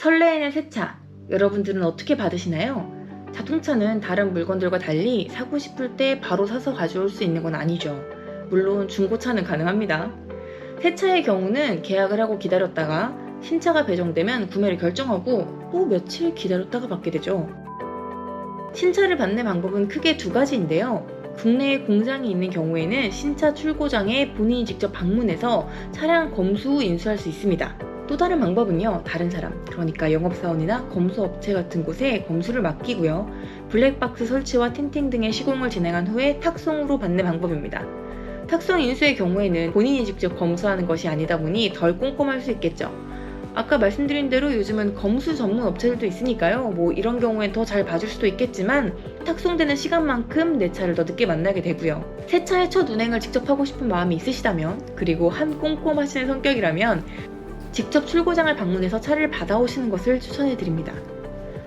설레이는 세차, 여러분들은 어떻게 받으시나요? 자동차는 다른 물건들과 달리 사고 싶을 때 바로 사서 가져올 수 있는 건 아니죠. 물론 중고차는 가능합니다. 세차의 경우는 계약을 하고 기다렸다가 신차가 배정되면 구매를 결정하고 또 며칠 기다렸다가 받게 되죠. 신차를 받는 방법은 크게 두 가지인데요. 국내에 공장이 있는 경우에는 신차 출고장에 본인이 직접 방문해서 차량 검수 후 인수할 수 있습니다. 또 다른 방법은요, 다른 사람, 그러니까 영업사원이나 검수업체 같은 곳에 검수를 맡기고요, 블랙박스 설치와 틴팅 등의 시공을 진행한 후에 탁송으로 받는 방법입니다. 탁송 인수의 경우에는 본인이 직접 검수하는 것이 아니다 보니 덜 꼼꼼할 수 있겠죠. 아까 말씀드린 대로 요즘은 검수 전문 업체들도 있으니까요, 이런 경우엔 더 잘 봐줄 수도 있겠지만 탁송되는 시간만큼 내 차를 더 늦게 만나게 되고요. 새 차의 첫 운행을 직접 하고 싶은 마음이 있으시다면, 그리고 한 꼼꼼하시는 성격이라면 직접 출고장을 방문해서 차를 받아오시는 것을 추천해드립니다.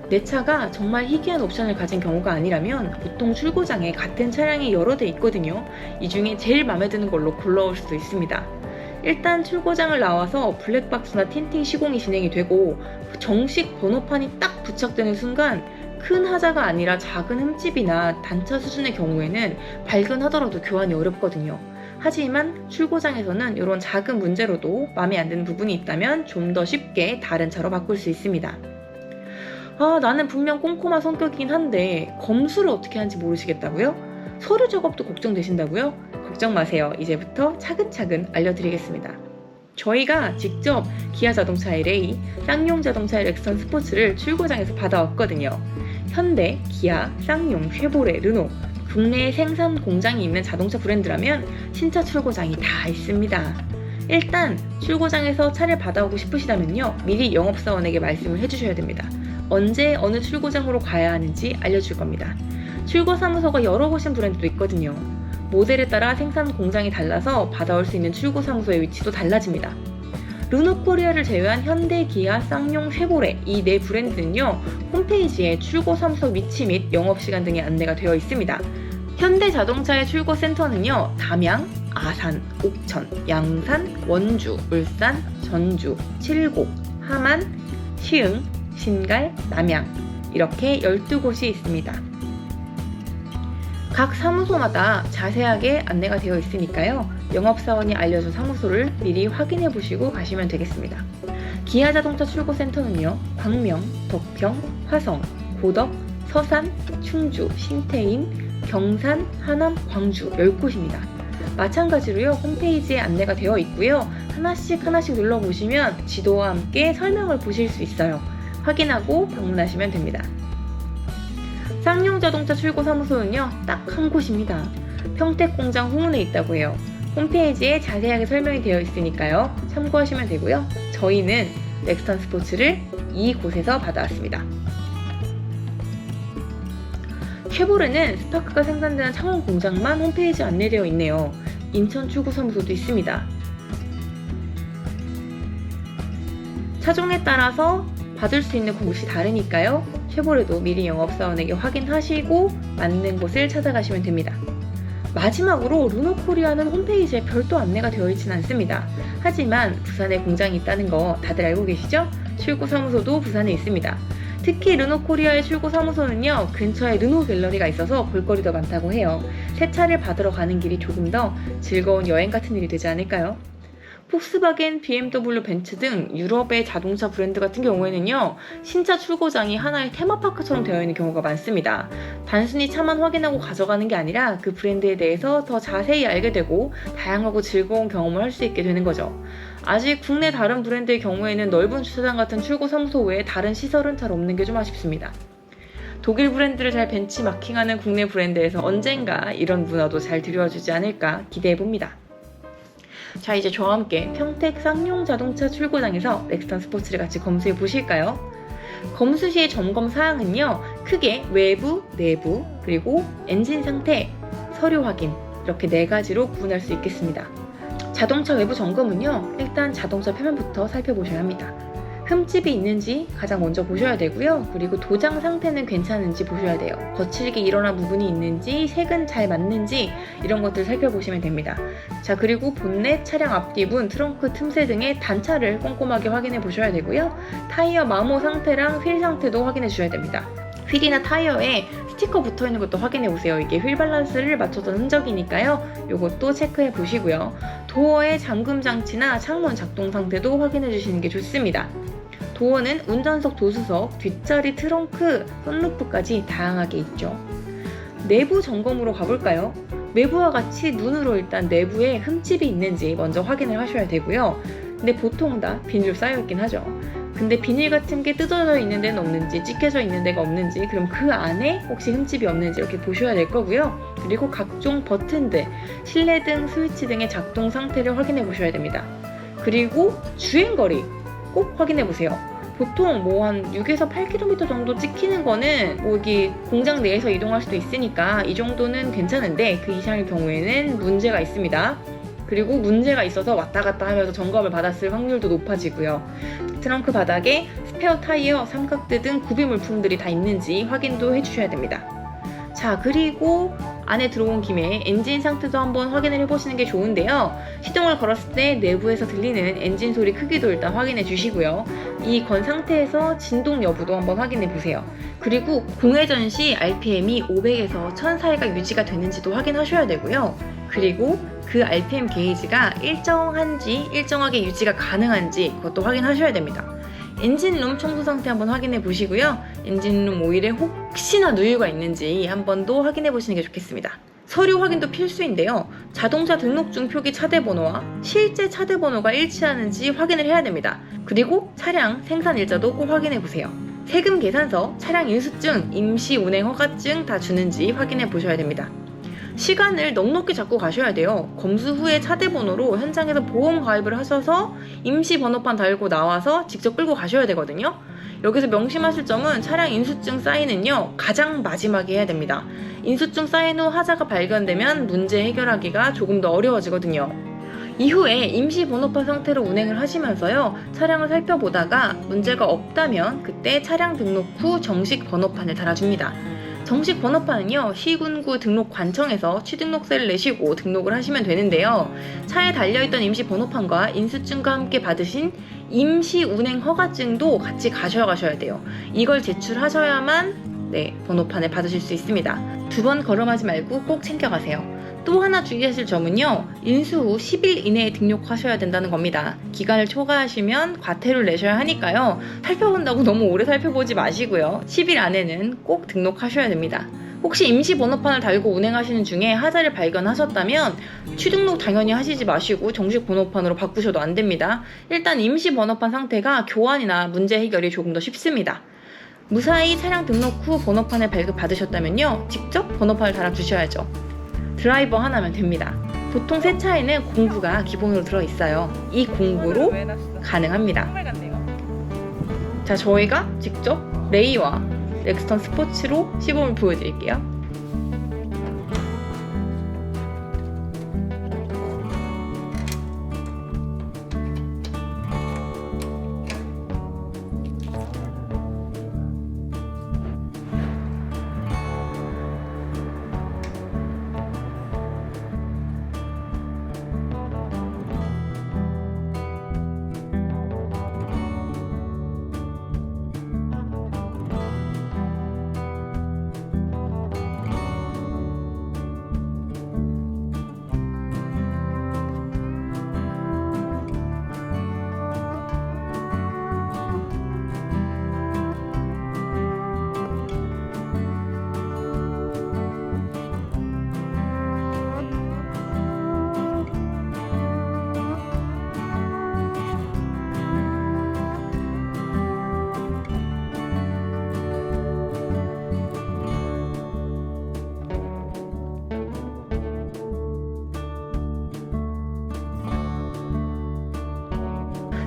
내 차가 정말 희귀한 옵션을 가진 경우가 아니라면 보통 출고장에 같은 차량이 여러 대 있거든요. 이 중에 제일 마음에 드는 걸로 골라올 수도 있습니다. 일단 출고장을 나와서 블랙박스나 틴팅 시공이 진행이 되고 정식 번호판이 딱 부착되는 순간 큰 하자가 아니라 작은 흠집이나 단차 수준의 경우에는 발견하더라도 교환이 어렵거든요. 하지만 출고장에서는 이런 작은 문제로도 마음에 안 드는 부분이 있다면 좀 더 쉽게 다른 차로 바꿀 수 있습니다. 나는 분명 꼼꼼한 성격이긴 한데 검수를 어떻게 하는지 모르시겠다고요? 서류 작업도 걱정되신다고요? 걱정 마세요. 이제부터 차근차근 알려드리겠습니다. 저희가 직접 기아 자동차 LA, 쌍용 자동차 렉선 스포츠를 출고장에서 받아왔거든요. 현대, 기아, 쌍용, 쉐보레, 르노, 국내에 생산 공장이 있는 자동차 브랜드라면 신차 출고장이 다 있습니다. 일단 출고장에서 차를 받아오고 싶으시다면요, 미리 영업사원에게 말씀을 해주셔야 됩니다. 언제 어느 출고장으로 가야 하는지 알려줄 겁니다. 출고사무소가 여러 곳인 브랜드도 있거든요. 모델에 따라 생산 공장이 달라서 받아올 수 있는 출고사무소의 위치도 달라집니다. 르노코리아를 제외한 현대, 기아, 쌍용, 쉐보레 이 네 브랜드는요, 홈페이지에 출고사무소 위치 및 영업시간 등의 안내가 되어 있습니다. 현대자동차의 출고센터는요, 담양, 아산, 옥천, 양산, 원주, 울산, 전주, 칠곡, 함안, 시흥, 신갈, 남양 이렇게 12곳이 있습니다. 각 사무소마다 자세하게 안내가 되어 있으니까요, 영업사원이 알려준 사무소를 미리 확인해 보시고 가시면 되겠습니다. 기아자동차 출고센터는요, 광명, 덕평, 화성, 고덕, 서산, 충주, 신태인, 경산, 하남, 광주 10곳입니다. 마찬가지로요, 홈페이지에 안내가 되어 있고요, 하나씩 눌러보시면 지도와 함께 설명을 보실 수 있어요. 확인하고 방문하시면 됩니다. 쌍용 자동차 출고 사무소는요, 딱 한 곳입니다. 평택공장 후문에 있다고 해요. 홈페이지에 자세하게 설명이 되어 있으니까요, 참고하시면 되고요. 저희는 렉스턴 스포츠를 이곳에서 받아왔습니다. 쉐보레는 스파크가 생산되는 창원 공장만 홈페이지에 안내되어 있네요. 인천 출고 사무소도 있습니다. 차종에 따라서 받을 수 있는 곳이 다르니까요, 쉐보레도 미리 영업사원에게 확인하시고 맞는 곳을 찾아가시면 됩니다. 마지막으로 르노코리아는 홈페이지에 별도 안내가 되어 있지는 않습니다. 하지만 부산에 공장이 있다는 거 다들 알고 계시죠? 출고사무소도 부산에 있습니다. 특히 르노코리아의 출고사무소는요, 근처에 르노 갤러리가 있어서 볼거리도 많다고 해요. 새 차를 받으러 가는 길이 조금 더 즐거운 여행 같은 일이 되지 않을까요? 폭스바겐, BMW, 벤츠 등 유럽의 자동차 브랜드 같은 경우에는요, 신차 출고장이 하나의 테마파크처럼 되어 있는 경우가 많습니다. 단순히 차만 확인하고 가져가는 게 아니라 그 브랜드에 대해서 더 자세히 알게 되고 다양하고 즐거운 경험을 할 수 있게 되는 거죠. 아직 국내 다른 브랜드의 경우에는 넓은 주차장 같은 출고 사무소 외에 다른 시설은 잘 없는 게 좀 아쉽습니다. 독일 브랜드를 잘 벤치마킹하는 국내 브랜드에서 언젠가 이런 문화도 잘 들여와주지 않을까 기대해봅니다. 자, 이제 저와 함께 평택 쌍용 자동차 출고장에서 렉스턴 스포츠를 같이 검수해 보실까요? 검수 시의 점검 사항은요, 크게 외부, 내부, 그리고 엔진 상태, 서류 확인 이렇게 4가지로 구분할 수 있겠습니다. 자동차 외부 점검은요, 일단 자동차 표면부터 살펴보셔야 합니다. 흠집이 있는지 가장 먼저 보셔야 되고요. 그리고 도장 상태는 괜찮은지 보셔야 돼요. 거칠게 일어난 부분이 있는지, 색은 잘 맞는지 이런 것들 살펴보시면 됩니다. 자, 그리고 본넷, 차량 앞뒤분, 트렁크 틈새 등의 단차를 꼼꼼하게 확인해 보셔야 되고요. 타이어 마모 상태랑 휠 상태도 확인해 주셔야 됩니다. 휠이나 타이어에 스티커 붙어 있는 것도 확인해 보세요. 이게 휠 밸런스를 맞춰준 흔적이니까요. 이것도 체크해 보시고요. 도어의 잠금 장치나 창문 작동 상태도 확인해 주시는 게 좋습니다. 도어는 운전석, 조수석, 뒷자리, 트렁크, 썬루프까지 다양하게 있죠. 내부 점검으로 가볼까요? 외부와 같이 눈으로 일단 내부에 흠집이 있는지 먼저 확인을 하셔야 되고요. 근데 보통 다 비닐로 쌓여있긴 하죠. 근데 비닐 같은 게 뜯어져 있는 데는 없는지, 찢겨져 있는 데가 없는지, 그럼 그 안에 혹시 흠집이 없는지 이렇게 보셔야 될 거고요. 그리고 각종 버튼들, 실내등, 스위치 등의 작동 상태를 확인해 보셔야 됩니다. 그리고 주행거리 꼭 확인해 보세요. 보통 뭐 한 6에서 8km 정도 찍히는 거는 뭐 여기 공장 내에서 이동할 수도 있으니까 이 정도는 괜찮은데 그 이상의 경우에는 문제가 있습니다. 그리고 문제가 있어서 왔다 갔다 하면서 점검을 받았을 확률도 높아지고요. 트렁크 바닥에 스페어 타이어, 삼각대 등 구비 물품들이 다 있는지 확인도 해주셔야 됩니다. 자, 그리고 안에 들어온 김에 엔진 상태도 한번 확인을 해보시는 게 좋은데요. 시동을 걸었을 때 내부에서 들리는 엔진 소리 크기도 일단 확인해 주시고요. 이 건 상태에서 진동 여부도 한번 확인해 보세요. 그리고 공회전 시 RPM이 500에서 1000 사이가 유지가 되는지도 확인하셔야 되고요. 그리고 그 RPM 게이지가 일정하게 유지가 가능한지 그것도 확인하셔야 됩니다. 엔진룸 청소 상태 한번 확인해 보시고요. 엔진룸 오일에 혹시나 누유가 있는지 한 번 더 확인해 보시는 게 좋겠습니다. 서류 확인도 필수인데요. 자동차 등록증 표기 차대번호와 실제 차대번호가 일치하는지 확인을 해야 됩니다. 그리고 차량 생산 일자도 꼭 확인해 보세요. 세금 계산서, 차량 인수증, 임시 운행 허가증 다 주는지 확인해 보셔야 됩니다. 시간을 넉넉히 잡고 가셔야 돼요. 검수 후에 차대번호로 현장에서 보험 가입을 하셔서 임시 번호판 달고 나와서 직접 끌고 가셔야 되거든요. 여기서 명심하실 점은 차량 인수증 사인은요, 가장 마지막에 해야 됩니다. 인수증 사인 후 하자가 발견되면 문제 해결하기가 조금 더 어려워지거든요. 이후에 임시 번호판 상태로 운행을 하시면서요, 차량을 살펴보다가 문제가 없다면 그때 차량 등록 후 정식 번호판을 달아줍니다. 정식 번호판은요, 시군구 등록관청에서 취등록세를 내시고 등록을 하시면 되는데요. 차에 달려있던 임시 번호판과 인수증과 함께 받으신 임시 운행 허가증도 같이 가져가셔야 돼요. 이걸 제출하셔야만 번호판을 받으실 수 있습니다. 2번 걸음하지 말고 꼭 챙겨가세요. 또 하나 주의하실 점은요, 인수 후 10일 이내에 등록하셔야 된다는 겁니다. 기간을 초과하시면 과태료를 내셔야 하니까요, 살펴본다고 너무 오래 살펴보지 마시고요, 10일 안에는 꼭 등록하셔야 됩니다. 혹시 임시 번호판을 달고 운행하시는 중에 하자를 발견하셨다면 취등록 당연히 하시지 마시고 정식 번호판으로 바꾸셔도 안 됩니다. 일단 임시 번호판 상태가 교환이나 문제 해결이 조금 더 쉽습니다. 무사히 차량 등록 후 번호판을 발급받으셨다면요, 직접 번호판을 달아주셔야죠. 드라이버 하나면 됩니다. 보통 새 차에는 공구가 기본으로 들어있어요. 이 공구로 가능합니다. 자, 저희가 직접 레이와 렉스턴 스포츠로 시범을 보여드릴게요.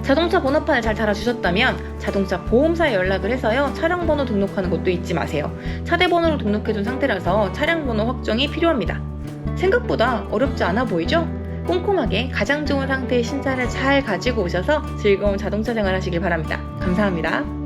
자동차 번호판을 잘 달아주셨다면 자동차 보험사에 연락을 해서요, 차량 번호 등록하는 것도 잊지 마세요. 차대 번호로 등록해둔 상태라서 차량 번호 확정이 필요합니다. 생각보다 어렵지 않아 보이죠? 꼼꼼하게 가장 좋은 상태의 신차를 잘 가지고 오셔서 즐거운 자동차 생활 하시길 바랍니다. 감사합니다.